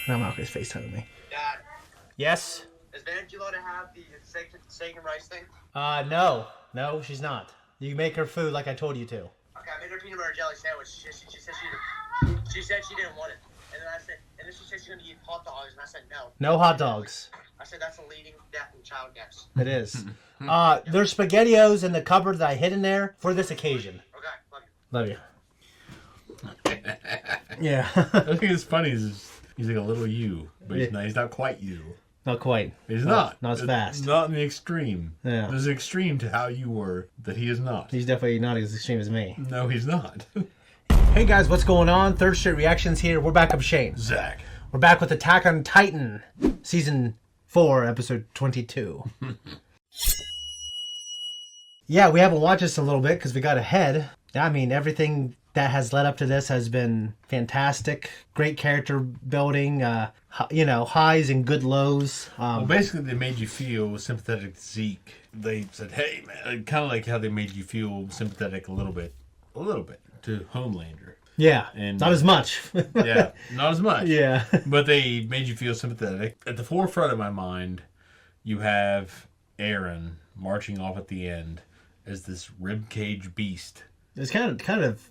Now Malcolm's FaceTiming me. Dad. Yes? Is Vanjie allowed to have the steak and rice thing? No. No, she's not. You make her food like I told you to. Okay, I made her peanut butter jelly sandwich. She said she didn't want it. And then she said she's going to eat hot dogs, and I said no. No hot dogs. I said that's a leading death in child deaths. It is. There's SpaghettiOs in the cupboard that I hid in there for this occasion. Okay, love you. Yeah. I think it's funny. He's like a little you, but he's not quite you. Not quite. He's not. Not as fast. Not in the extreme. Yeah. There's an extreme to how you were that he is not. He's definitely not as extreme as me. No, he's not. Hey guys, what's going on? Third Street Reactions here. We're back up Shane. Zach. We're back with Attack on Titan, Season 4, Episode 22. Yeah, we haven't watched this a little bit because we got ahead. I mean, everything that has led up to this has been fantastic. Great character building, highs and good lows. Well, basically, they made you feel sympathetic to Zeke. They said, hey, man, kind of like how they made you feel sympathetic a little bit to Homelander. Yeah, and not as much. Yeah, not as much. Yeah. But they made you feel sympathetic. At the forefront of my mind, you have Eren marching off at the end as this ribcage beast. It's kind of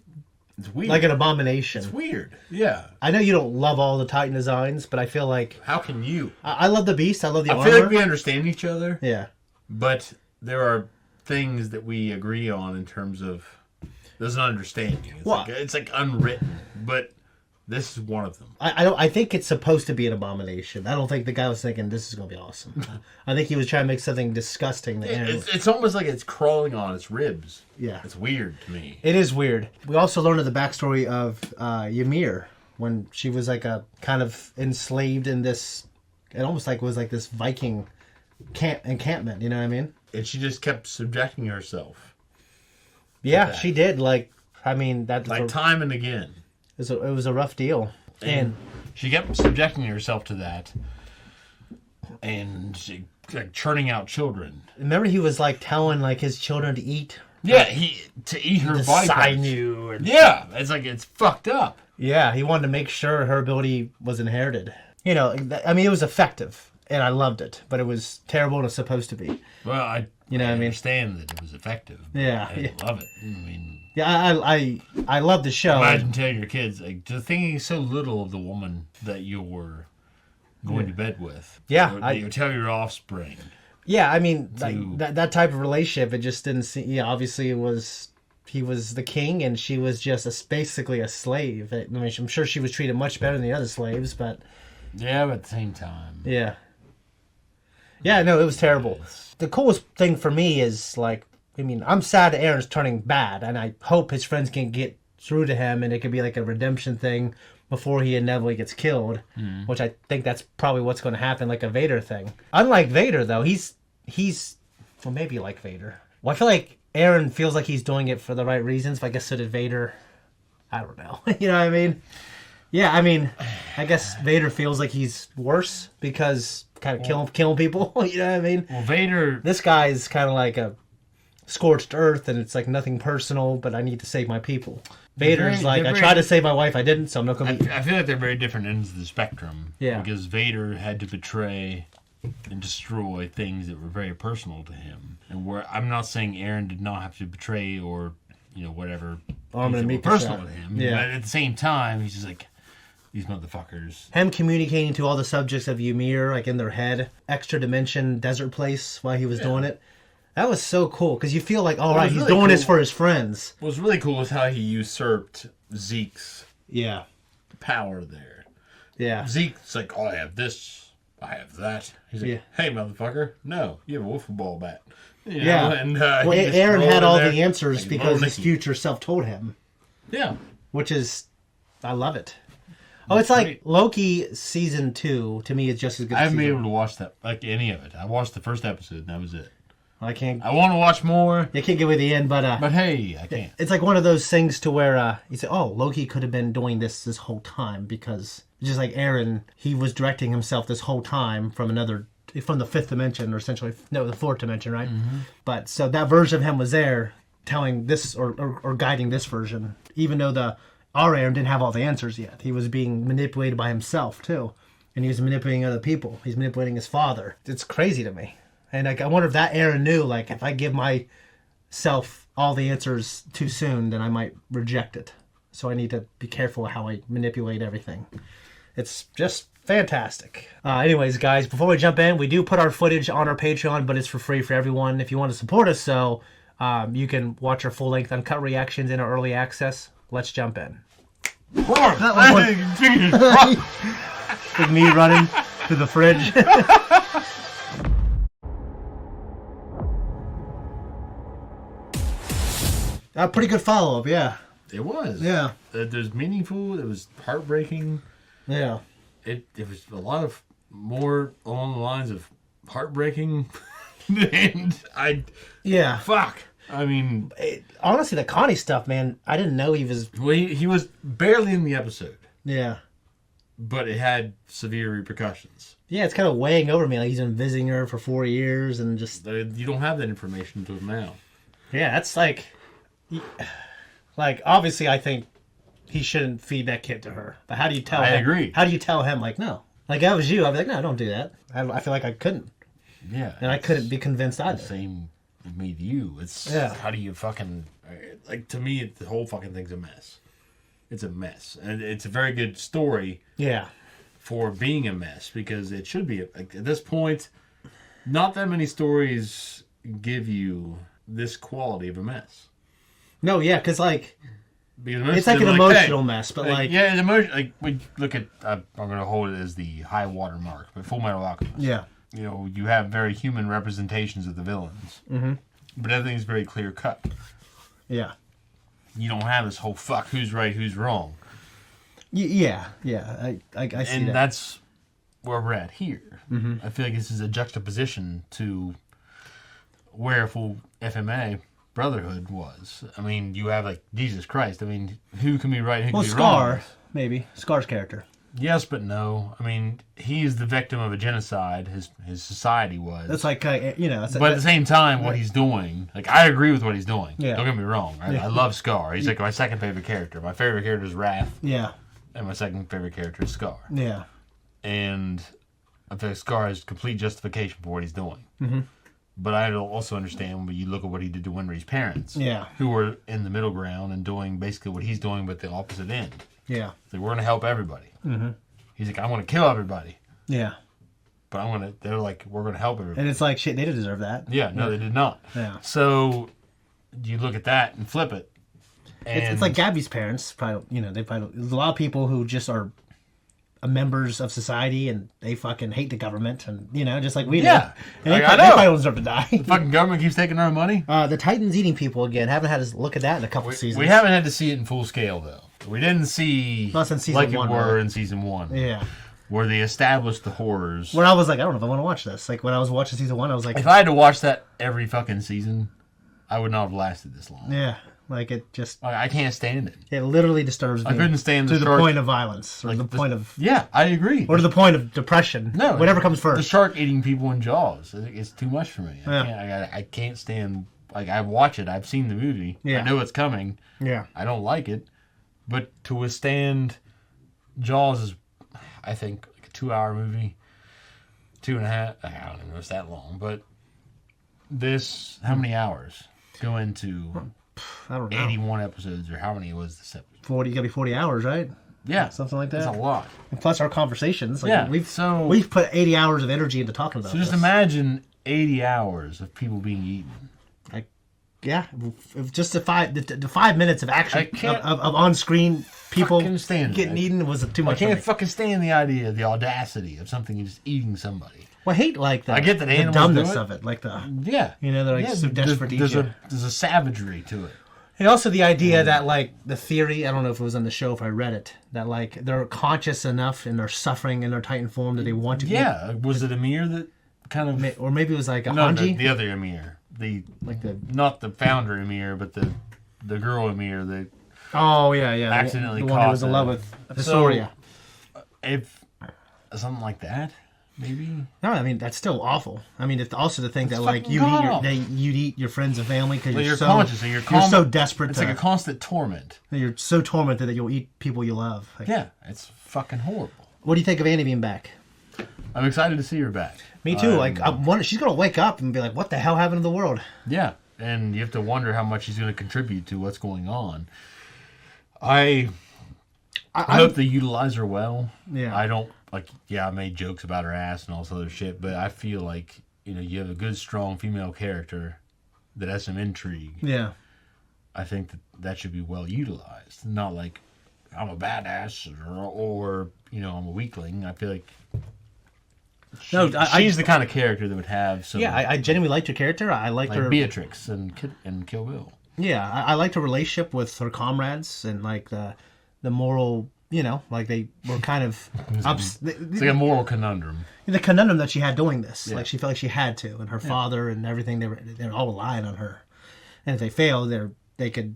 it's weird. like an abomination. It's weird. Yeah. I know you don't love all the Titan designs, but I feel like... How can you? I love the beast. I love the armor. I feel like we understand each other. Yeah. But there are things that we agree on in terms of... There's an understanding. It's like unwritten, but this is one of them. I think it's supposed to be an abomination. I don't think the guy was thinking this is going to be awesome. I think he was trying to make something disgusting. It's almost like it's crawling on its ribs. Yeah. It's weird to me. It is weird. We also learned of the backstory of Ymir when she was like a kind of enslaved in this. It almost like was like this Viking encampment. You know what I mean? And she just kept subjecting herself. Yeah, she did. Like, I mean, that like time and again. It was a rough deal, and she kept subjecting herself to that, and she, like churning out children. Remember, he was like telling like his children to eat. Yeah, to eat her body sinew. Yeah, it's fucked up. Yeah, he wanted to make sure her ability was inherited. You know, I mean, it was effective, and I loved it, but it was terrible and it's supposed to be. Well, I understand that it was effective. Yeah, I love it. I mean, yeah, I love the show. Imagine telling your kids, like, just thinking so little of the woman that you were going to bed with. Yeah, you tell your offspring. Yeah, I mean, like, that type of relationship, it just didn't seem. Yeah, obviously he was the king, and she was just basically a slave. I mean, I'm sure she was treated much better than the other slaves, but yeah, but at the same time, yeah, no, it was terrible. The coolest thing for me is, like, I mean, I'm sad Eren's turning bad, and I hope his friends can get through to him, and it could be like a redemption thing before he inevitably gets killed, which I think that's probably what's going to happen, like a Vader thing. Unlike Vader, though, he's well, maybe like Vader. Well, I feel like Eren feels like he's doing it for the right reasons, but I guess so did Vader. I don't know. You know what I mean? Yeah, I mean, I guess Vader feels like he's worse because kind of killing people. You know what I mean? Well, Vader... This guy's kind of like a scorched earth, and it's like nothing personal, but I need to save my people. Vader's I tried to save my wife, I didn't, so I'm not going to be... I feel like they're very different ends of the spectrum. Yeah. Because Vader had to betray and destroy things that were very personal to him. And where I'm not saying Eren did not have to betray or, whatever, I'm gonna make personal to him. Yeah. But at the same time, he's just like, these motherfuckers. Him communicating to all the subjects of Ymir, like in their head, extra dimension desert place while he was doing it. That was so cool, because you feel like, all right, he's doing this for his friends. What was really cool was how he usurped Zeke's power there. Yeah. Zeke's like, oh, I have this, I have that. He's like, hey, motherfucker, no, you have a wiffle ball bat. You know? And, well, Eren had all the answers because his future self told him. Yeah. Which is, I love it. Oh, it's like Loki season 2, to me, is just as good as I haven't been able to watch that, like any of it. I watched the first episode, and that was it. I can't. I want to watch more. You can't give away the end, but hey, I can't. It's like one of those things to where you say, "Oh, Loki could have been doing this whole time," because just like Eren, he was directing himself this whole time from the fifth dimension, or essentially the fourth dimension, right? Mm-hmm. But so that version of him was there, telling this or guiding this version, even though our Eren didn't have all the answers yet. He was being manipulated by himself too, and he was manipulating other people. He's manipulating his father. It's crazy to me. And like, I wonder if that Eren knew, like, if I give myself all the answers too soon, then I might reject it. So I need to be careful how I manipulate everything. It's just fantastic. Anyways, guys, before we jump in, we do put our footage on our Patreon, but it's for free for everyone if you want to support us. So you can watch our full-length uncut reactions in our early access. Let's jump in. Big me running to the fridge. A pretty good follow-up, yeah. It was. Yeah. It was meaningful. It was heartbreaking. Yeah. It was a lot of more along the lines of heartbreaking. And Yeah. Fuck. I mean... honestly, the Connie stuff, man, I didn't know he was... Well, he was barely in the episode. Yeah. But it had severe repercussions. Yeah, it's kind of weighing over me. Like, he's been visiting her for 4 years and just... You don't have that information until now. Yeah, that's like... Like, obviously, I think he shouldn't feed that kid to her. But how do you tell him? I agree. How do you tell him, like, no? Like, if I was you, I'd be like, no, don't do that. I feel like I couldn't. Yeah. And I couldn't be convinced either. Same with me to you. It's... Yeah. How do you fucking... Like, to me, the whole fucking thing's a mess. It's a mess. And it's a very good story... Yeah. For being a mess, because it should be. Like, at this point, not that many stories give you this quality of a mess. No, yeah, because, like... Because it's like an emotional mess, but, like... Yeah, an emotion... Like, we look at... I'm going to hold it as the high water mark, but Full Metal Alchemist. Yeah. You know, you have very human representations of the villains. Mm-hmm. But everything's very clear-cut. Yeah. You don't have this whole fuck, who's right, who's wrong. Yeah. I see And that. that's where we're at here. Mm-hmm. I feel like this is a juxtaposition to where Full FMA Brotherhood was. I mean, you have, like, Jesus Christ. I mean, who can be right and who can be wrong? Scar, maybe. Scar's character. Yes, but no. I mean, he's the victim of a genocide. His society was. That's like, you know... But at the same time, what he's doing... Like, I agree with what he's doing. Yeah. Don't get me wrong. I love Scar. He's, like, my second favorite character. My favorite character is Wrath. Yeah. And my second favorite character is Scar. Yeah. And I feel like Scar has complete justification for what he's doing. Mm-hmm. But I also understand when you look at what he did to Winry's parents. Yeah. Who were in the middle ground and doing basically what he's doing, but the opposite end. Yeah. Like, we're going to help everybody. Mm-hmm. He's like, I want to kill everybody. Yeah. But they're like, we're going to help everybody. And it's like, shit, they didn't deserve that. Yeah, no, they did not. Yeah. So you look at that and flip it. And It's like Gabby's parents. Probably, you know, there's a lot of people who just are members of society and they fucking hate the government and, you know, just like we do. Yeah. And I they know. probably don't deserve to die. The fucking government keeps taking our money. The Titans eating people again. Haven't had a look at that in a couple seasons. We haven't had to see it in full scale, though. We didn't see Less than season like one, it were really. in season 1. Yeah. Where they established the horrors. Where I was like, I don't know if I want to watch this. Like, when I was watching season 1, I was like... If I had to watch that every fucking season, I would not have lasted this long. Yeah. Like, it just... I can't stand it. It literally disturbs me. I couldn't stand to the the shark. point of violence. Or Like the point of... Yeah, I agree. Or to the point of depression. No. Whatever comes The first. shark eating people in Jaws. It's too much for me. Yeah. I can't stand... Like, I watch it. I've seen the movie. Yeah. I know it's coming. Yeah. I don't like it. But to withstand... Jaws is, I think, like a 2-hour movie. 2.5. I don't even know if it's that long. But this... How many hours go into... I don't know. 81 episodes, or how many was this episode? 40, gotta be 40 hours, right? Yeah. Something like that. That's a lot. And plus our conversations. Like, Yeah, we've put 80 hours of energy into talking about So just this. imagine 80 hours of people being eaten. Yeah, if just the 5 minutes of action I can't of on-screen people fucking stand getting it. eaten was too I much. can't for me. fucking stand the idea, the audacity of something just eating somebody. Well, I hate like the, I get that the animals dumbness do it. of it, like the Yeah. you know they're like so desperate to eat there's you. there's a savagery to it. And also the idea that like the theory, I don't know if it was on the show if I read it, that like they're conscious enough and they're suffering in their Titan form that they want to. Yeah. Was it Ymir that kind of? Or maybe it was like a No, Hanji, the other Ymir. like the. Not the founder Ymir, but the girl Ymir that Oh yeah, accidentally the one who caught was in the- love with Historia. if something like that, maybe. No, I mean that's still awful. I mean, it's also the thing that like fucking you'd eat your friends and family because Well, you're you're so conscious and you're so desperate. It's to, like a constant torment. you're so tormented that you'll eat people you love. Like, Yeah, it's fucking horrible. What do you think of Annie being back? I'm excited to see her back. Me too. Like, she's gonna wake up and be like, "What the hell happened to the world?" Yeah, and you have to wonder how much she's going to contribute to what's going on. I hope they utilize her well. Yeah. I don't I made jokes about her ass and all this other shit, but I feel like, you have a good, strong female character that has some intrigue. Yeah. I think that should be well utilized. Not like, I'm a badass or I'm a weakling. I feel like she's the kind of character that would have some... Yeah, I genuinely liked her character. I liked her... Beatrix and Kill Bill. Yeah, I liked her relationship with her comrades and, like, the moral... like they were kind of... It's like a moral conundrum. The conundrum that she had doing this. Yeah. Like, she felt like she had to. And her father and everything, they're all relying on her. And if they fail, there could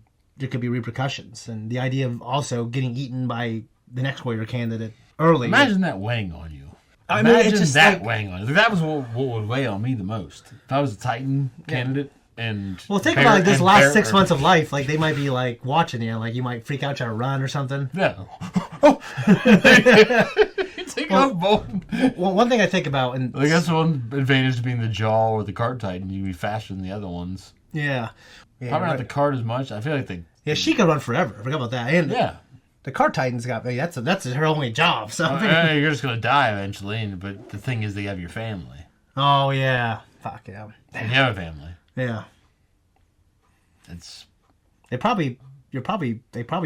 be repercussions. And the idea of also getting eaten by the next warrior candidate early. Imagine that weighing on you. It's just that weighing on you. That was what would weigh on me the most. If I was a Titan candidate and... Well, think about like this last 6 months of life. Like, they might be like watching you. Like, you might freak out, try to run or something. Yeah. Take off both. Well, one thing I think about... And I guess one advantage to being the Jaw or the Cart Titan, you'd be faster than the other ones. Yeah. Probably not the cart as much. I feel like they... Yeah, she could run forever. I forgot about that. And the Cart Titan's got... That's her only job. So you're just going to die eventually. But the thing is, they have your family. Oh, yeah. Fuck, yeah. And you have a family. Yeah. It's... They probably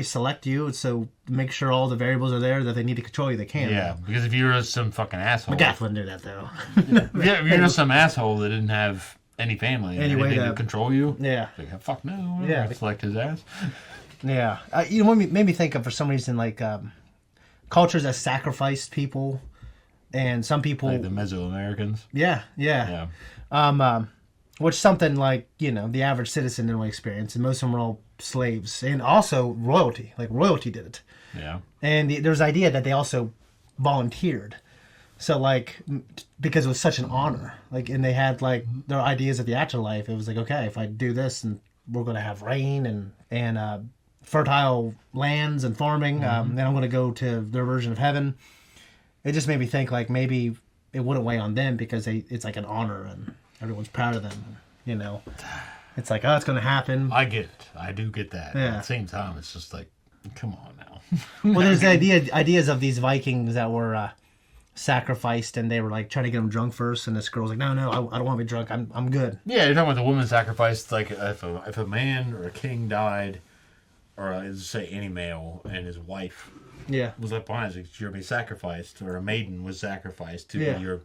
select you so make sure all the variables are there that they need to control you. They can. Yeah, because if you were some fucking asshole... McGaff wouldn't do that, though. If you're just some asshole that didn't have any family and anything to control you... Yeah. Like, fuck no. Yeah. Select his ass. Yeah. Made me think of, for some reason, like, cultures that sacrificed people, and some people... Like the Mesoamericans? Yeah. Which something like, the average citizen didn't really experience, and most of them were all slaves. And also royalty. Like, royalty did it. Yeah. And there's the idea that they also volunteered. So, like, because it was such an honor. Like, and they had, like, their ideas of the afterlife. It was like, okay, if I do this, and we're going to have rain and fertile lands and farming, then I'm going to go to their version of heaven. It just made me think, like, maybe it wouldn't weigh on them because it's like an honor and everyone's proud of them, It's like, oh, it's going to happen. I get it. I do get that. Yeah. At the same time, it's just like, come on now. Well, there's the ideas of these Vikings that were sacrificed, and they were like trying to get them drunk first, and this girl's like, no, I don't want to be drunk. I'm good. Yeah, you're talking about the woman sacrificed. Like if a man or a king died, or let's say any male, and his wife was left behind, you're going to be sacrificed, or a maiden was sacrificed to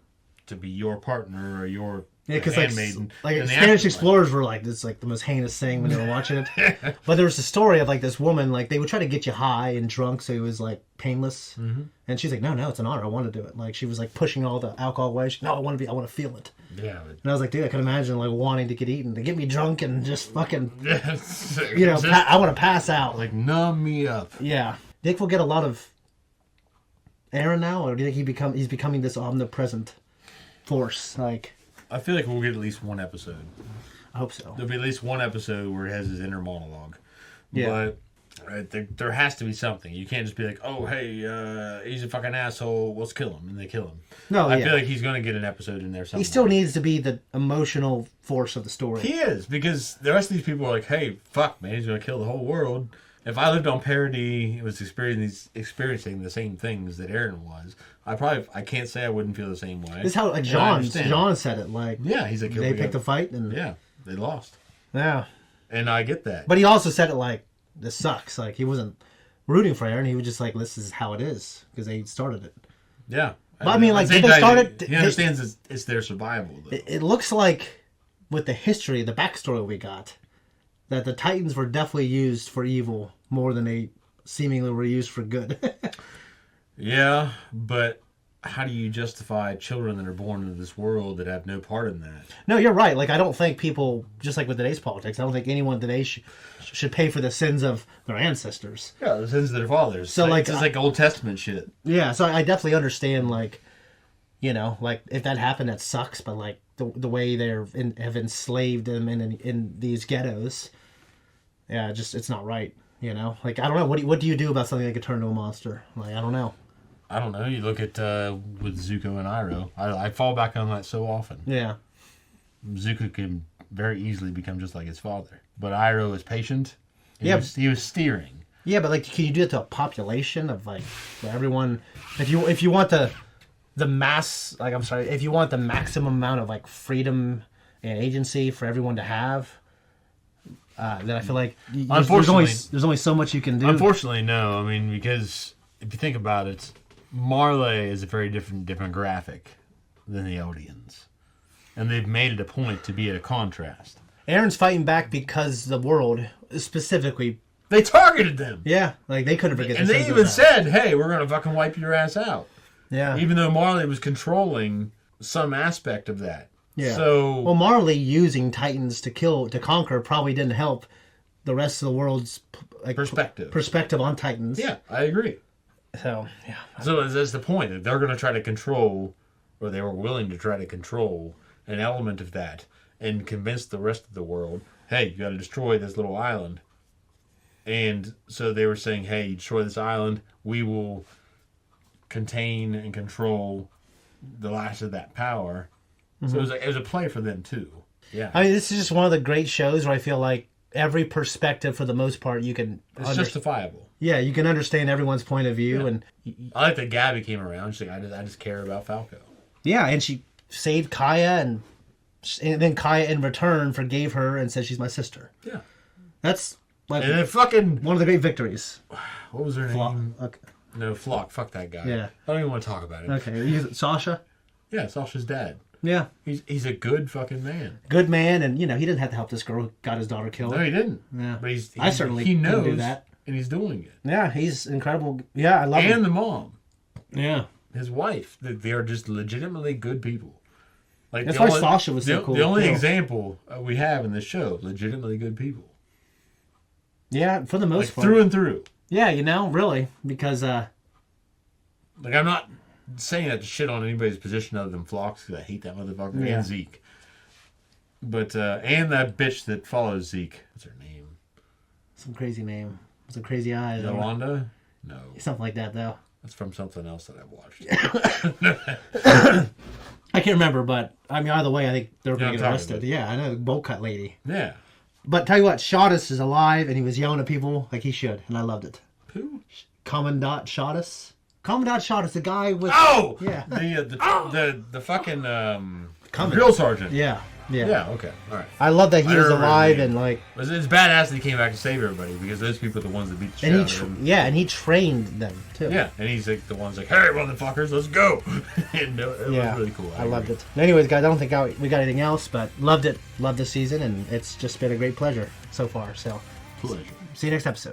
be your partner or your because handmaiden. Like Spanish explorers were like, this is like the most heinous thing when they were watching it. But there was a story of like this woman, like they would try to get you high and drunk so it was like painless. Mm-hmm. And she's like, no, it's an honor. I want to do it. Like she was like pushing all the alcohol away. I want to feel it. Yeah. And I was like, dude, I can imagine like wanting to get eaten, to get me drunk and just fucking, just, I want to pass out. Like numb me up. Yeah. Do you think we'll get a lot of Eren now, or do you think he's becoming this omnipresent force? Like, I feel like we'll get at least one episode. I hope so. There'll be at least one episode where it has his inner monologue. Yeah. But there has to be something. You can't just be like, oh, hey, he's a fucking asshole, let's kill him. And they kill him. No, I feel like he's going to get an episode in there somewhere. He still needs to be the emotional force of the story. He is, because the rest of these people are like, hey, fuck, man, he's going to kill the whole world. If I lived on Parody and was experiencing the same things that Eren was, I can't say I wouldn't feel the same way. This is how John said it. Like, yeah, he's like, they picked a fight and they lost. Yeah, and I get that. But he also said it like, this sucks. Like he wasn't rooting for Eren. He was just like, this is how it is because they started it. Yeah, but I mean, like, did they start it? He understands it's their survival. Though. It looks like with the history, the backstory we got, that the Titans were definitely used for evil more than they seemingly were used for good. Yeah, but how do you justify children that are born into this world that have no part in that? No, you're right. Like, I don't think people, just like with today's politics, I don't think anyone today should pay for the sins of their ancestors. Yeah, the sins of their fathers. So, like, it's like Old Testament shit. Yeah, so I definitely understand, like, like, if that happened, that sucks, but, like, the way have enslaved them in these ghettos, it's not right, Like, I don't know. What do you do about something that could turn into a monster? Like, I don't know. I don't know. You look at with Zuko and Iroh. I fall back on that so often. Yeah. Zuko can very easily become just like his father, but Iroh is patient. He was steering. Yeah, but like, can you do it to a population of like everyone? If you want the mass, like, I'm sorry, if you want the maximum amount of like freedom and agency for everyone to have, then I feel like Unfortunately, there's only so much you can do. Unfortunately, no. I mean, because if you think about it, Marley is a very different demographic than the Eldians, and they've made it a point to be at a contrast. Eren's fighting back because the world specifically. They targeted them. Yeah, like they couldn't forget. And they even said, "Hey, we're gonna fucking wipe your ass out." Yeah. Even though Marley was controlling some aspect of that. Yeah. So well, Marley using Titans to conquer probably didn't help the rest of the world's like perspective on Titans. Yeah, I agree. So yeah. So that's the point, that they're going to try to control, or they were willing to try to control an element of that and convince the rest of the world, hey, you got to destroy this little island. And so they were saying, hey, you destroy this island, we will contain and control the last of that power. Mm-hmm. So it was a play for them too. Yeah. I mean, this is just one of the great shows where I feel like every perspective, for the most part, you can. It's justifiable. Yeah, you can understand everyone's point of view, and I like that Gabby came around. She's like, I just care about Falco. Yeah, and she saved Kaya, and then Kaya in return forgave her and said she's my sister. Yeah, that's like and then fucking one of the great victories. What was her name? Okay. No, Flock. Fuck that guy. Yeah, I don't even want to talk about it. Okay, Sasha. Yeah, Sasha's dad. Yeah. He's a good fucking man. Good man, and he didn't have to help this girl who got his daughter killed. No, he didn't. Yeah. But I certainly he knows do that. And he's doing it. Yeah, he's incredible. Yeah, I love him. And the mom. Yeah. His wife. They are just legitimately good people. Like that's why Sasha was so cool. The only example we have in this show, legitimately good people. Yeah, for the most part. Through and through. Yeah, really. Because like, I'm not saying that to shit on anybody's position other than Phlox, because I hate that motherfucker, and Zeke. But, and that bitch that follows Zeke. What's her name? Some crazy name. Some crazy eyes. Yolanda? No. Something like that, though. That's from something else that I've watched. I can't remember, but, I mean, either way, I think they're going to get arrested. Yeah, I know, the bowl cut lady. Yeah. But tell you what, Shottus is alive, and he was yelling at people like he should, and I loved it. Who? Commandant Shottus. Commandant Shottus, the guy with... Oh! Yeah. The fucking, Commandant. drill sergeant. Yeah. Yeah, okay. All right. I love that he was alive and like... It's badass that he came back to save everybody, because those people are the ones that beat the shit out of him. Yeah, and he trained them, too. Yeah, and he's like the one's like, hey, motherfuckers, let's go. And it was really cool. I loved it. Anyways, guys, I don't think we got anything else, but loved it. Loved this season, and it's just been a great pleasure so far. So, pleasure. See you next episode.